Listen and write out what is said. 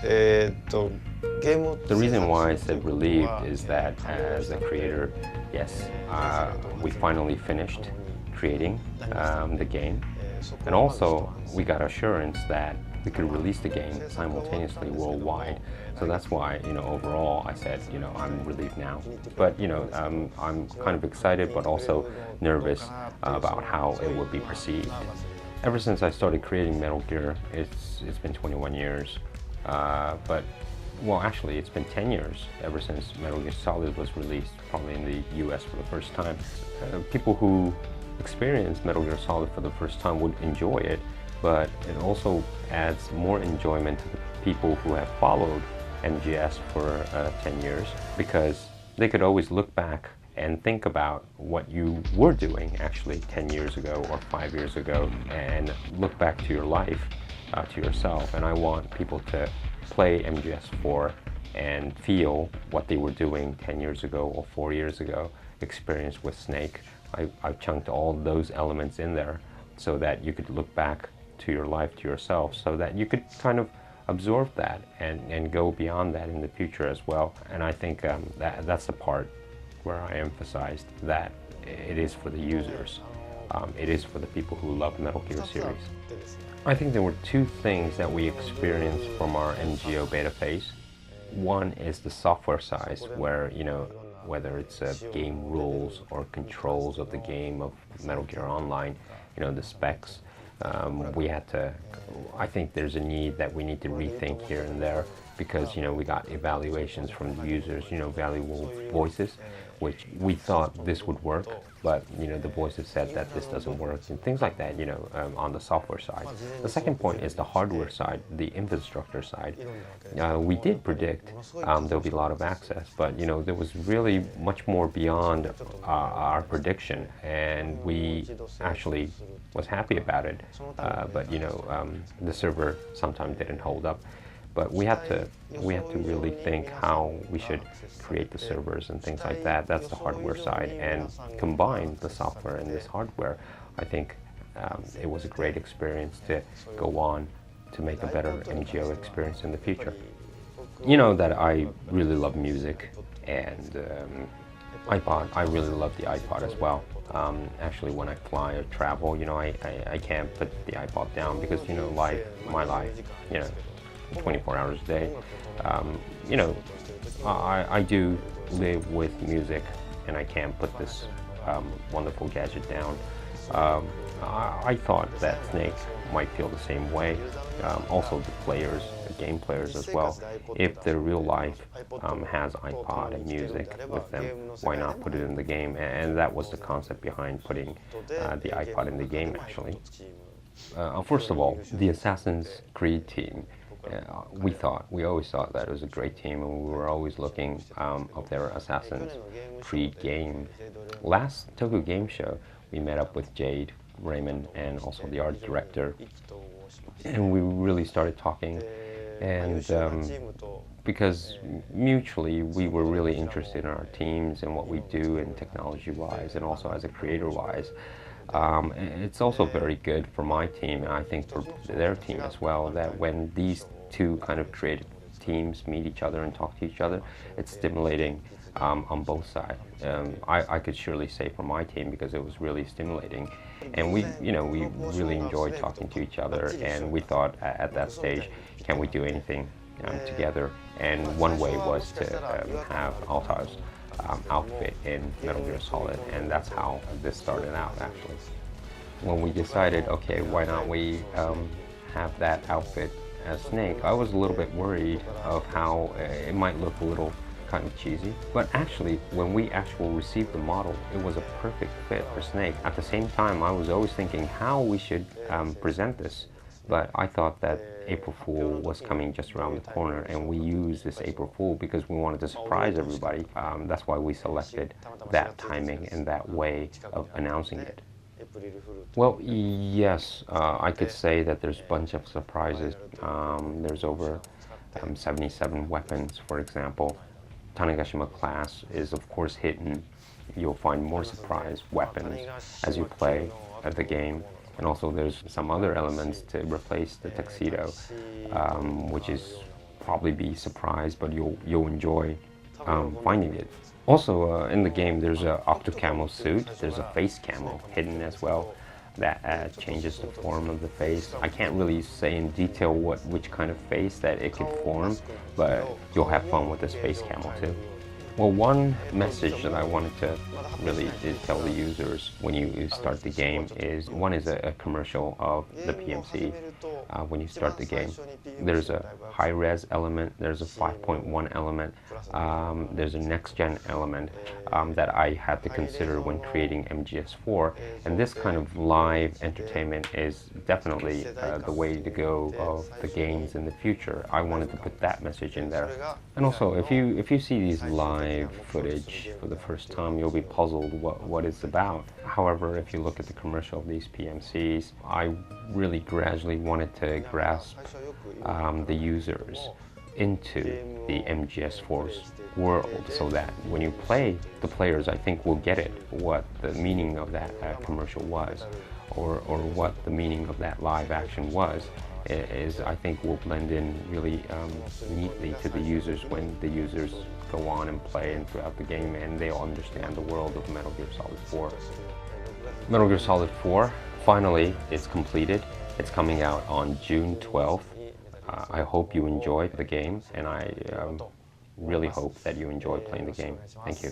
The reason why I said relieved is that as a creator, yes, we finally finished creating the game. And also, we got assurance that we could release the game simultaneously worldwide. So that's why, overall, I said, I'm relieved now. But, I'm kind of excited, but also nervous about how it would be perceived. Ever since I started creating Metal Gear, it's been 21 years. Well, actually, it's been 10 years ever since Metal Gear Solid was released, probably in the US for the first time. People who experience Metal Gear Solid for the first time would enjoy it, but it also adds more enjoyment to the people who have followed MGS for 10 years, because they could always look back and think about what you were doing actually 10 years ago or 5 years ago, and look back to your life, to yourself. And I want people to play MGS4 and feel what they were doing 10 years ago or 4 years ago, experience with Snake. I've chunked all those elements in there so that you could look back to your life, to yourself, so that you could kind of absorb that and go beyond that in the future as well. And I think that's the part where I emphasized that it is for the users. It is for the people who love Metal Gear series. I think there were two things that we experienced from our MGO beta phase. One is the software side, where, whether it's game rules or controls of the game of Metal Gear Online, the specs, I think there's a need that we need to rethink here and there, because, we got evaluations from the users, valuable voices, which we thought this would work, but, the voices said that this doesn't work, and things like that, on the software side. The second point is the hardware side, the infrastructure side. We did predict there'll be a lot of access, but, there was really much more beyond our prediction, and we actually was happy about it, but, the server sometimes didn't hold up. But we have to really think how we should create the servers and things like that. That's the hardware side, and combine the software and this hardware. I think it was a great experience to go on to make a better MGO experience in the future. You know that I really love music, and iPod. I really love the iPod as well. Actually, when I fly or travel, I can't put the iPod down, because my life, 24 hours a day. I do live with music, and I can't put this wonderful gadget down. I thought that Snake might feel the same way. Also the players, the game players as well. If the real life has iPod and music with them, why not put it in the game? And that was the concept behind putting the iPod in the game, actually. First of all, the Assassin's Creed team. We always thought that it was a great team, and we were always looking of their Assassin's Creed game. Last Tokyo Game Show, we met up with Jade, Raymond, and also the art director, and we really started talking, and because mutually we were really interested in our teams and what we do, and technology-wise, and also as a creator-wise. It's also very good for my team, and I think for their team as well, that when these two kind of creative teams meet each other and talk to each other, it's stimulating on both sides. I could surely say for my team, because it was really stimulating, and we really enjoyed talking to each other, and we thought at that stage, can we do anything together? And one way was to have Altai's outfit in Metal Gear Solid, and that's how this started out, actually. When we decided, okay, why not we have that outfit as Snake, I was a little bit worried of how it might look a little kind of cheesy, but actually when we actually received the model, it was a perfect fit for Snake. At the same time, I was always thinking how we should present this, but I thought that April Fool was coming just around the corner, and we used this April Fool because we wanted to surprise everybody. That's why we selected that timing and that way of announcing it. Well, yes, I could say that there's a bunch of surprises. There's over 77 weapons, for example. Tanegashima class is of course hidden. You'll find more surprise weapons as you play the game. And also there's some other elements to replace the tuxedo, which is probably be surprised, but you'll enjoy finding it. Also, in the game, there's a octo camo suit. There's a face camo hidden as well that changes the form of the face. I can't really say in detail which kind of face that it could form, but you'll have fun with this face camo too. Well, one message that I wanted to really tell the users when you start the game is, one is a commercial of the PMC when you start the game. There's a high-res element, there's a 5.1 element, there's a next-gen element that I had to consider when creating MGS4, and this kind of live entertainment is definitely the way to go of the games in the future. I wanted to put that message in there. And also, if you see these live footage for the first time, you'll be puzzled what it's about. However, if you look at the commercial of these PMCs, I really gradually wanted to grasp the users into the MGS4's world, so that when you play, the players, I think, will get it, what the meaning of that commercial was, or what the meaning of that live action was. Is, I think, will blend in really neatly to the users when the users go on and play and throughout the game, and they'll understand the world of Metal Gear Solid 4. Metal Gear Solid 4, finally, is completed. It's coming out on June 12th. I hope you enjoyed the game, and I really hope that you enjoy playing the game. Thank you.